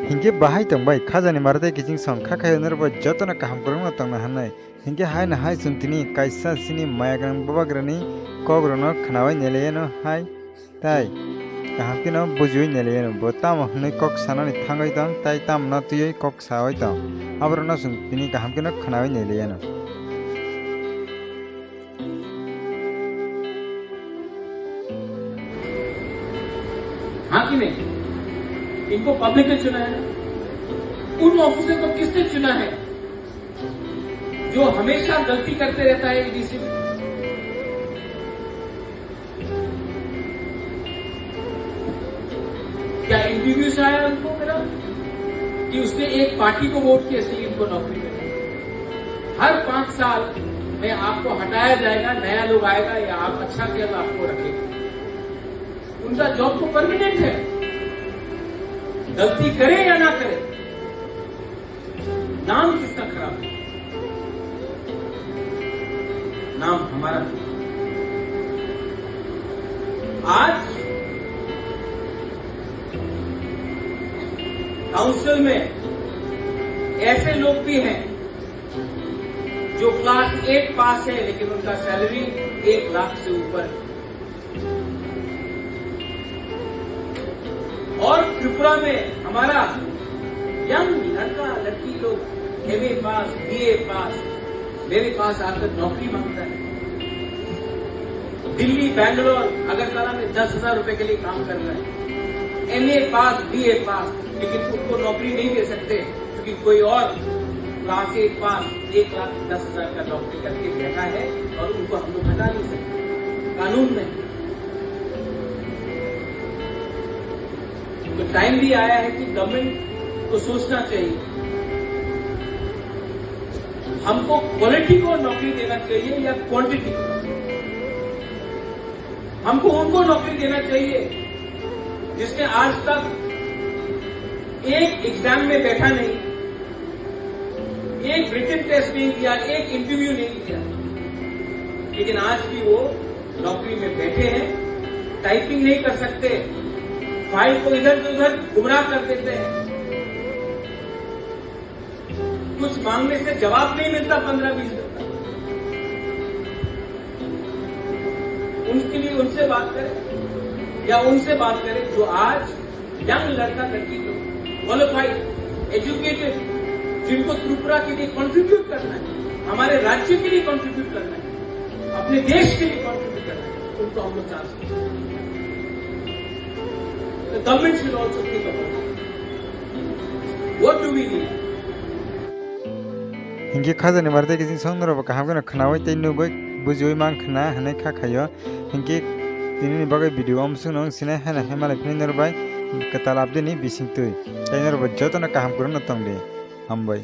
हिंगे बाहाय तंबाय खाजानि मारते किजिं सं खाखायो नरबो जतन kaham korongno tongna hanai Hinge हाय ना हाय सुमतिनि काइसा सिनि मायाग्रां बबाग्रानि कग्रनो खनावै नेलेयनो हाय ताई kaham kino bujui neleyeno bo tam hne kok sanani thangai dong tai tam no tuyoi kok sawai dong abro no suntini kaham kino khanawi neleyeno हाँ कि नहीं? इनको पब्लिक ने चुना है। उन ऑफिसर को किसने चुना है जो हमेशा गलती करते रहता है एडीसी में? क्या इंटरव्यू से आया उनको मेरा कि उसने एक पार्टी को वोट किया इसलिए इनको नौकरी मिली? हर 5 साल में आपको हटाया जाएगा, नया लोग आएगा, या आप अच्छा किया तो आपको रखेगा। उनका जॉब तो परमानेंट है, गलती करे या ना करे, नाम किसका खराब है? नाम हमारा। आज काउंसिल में ऐसे लोग भी हैं जो क्लास 8 पास है लेकिन उनका सैलरी 1 लाख से ऊपर है। और त्रिपुरा में हमारा यंग लड़का लड़की लोग एमए पास, बीए पास मेरे पास आकर नौकरी मांगता है। दिल्ली, बैंगलोर, अगरतला में 10,000 रुपए के लिए काम कर रहा है। एमए पास, बीए पास, लेकिन उनको नौकरी नहीं दे सकते क्योंकि कोई और क्लास 8 पास 1,10,000 का नौकरी करके बैठा है और उनको हम लोग हटा नहीं सकते, कानून में। तो टाइम भी आया है कि गवर्नमेंट को सोचना चाहिए, हमको क्वालिटी को नौकरी देना चाहिए या क्वांटिटी को। हमको उनको नौकरी देना चाहिए जिसने आज तक एक एग्जाम में बैठा नहीं, एक रिटन टेस्ट नहीं किया, एक इंटरव्यू नहीं किया, लेकिन आज भी वो नौकरी में बैठे हैं, टाइपिंग नहीं कर सकते, फाइल को इधर से उधर गुमराह कर देते हैं, कुछ मांगने से जवाब नहीं मिलता 15-20 दिन तक। उनके लिए उनसे बात करें या उनसे बात करें जो आज यंग लड़का लड़की को क्वालिफाइड, एजुकेटेड, जिनको त्रिपुरा के लिए कंट्रीब्यूट करना है, हमारे राज्य के लिए कंट्रीब्यूट करना है, अपने देश के लिए कंट्रीब्यूट करना है, उनको हम लोग चांस दें। The government should also think about it. What do we need? Hinge खाजानि मारते किजिं सं नरबो kaham kino khanawi tei nuboi bujui mang khana hanai khakayo Hinge tinini bagai video amsung nong sinai hana hemalai pini norbai katal abdini bisingtui tei norbo jotona kaham korno tongde hambai।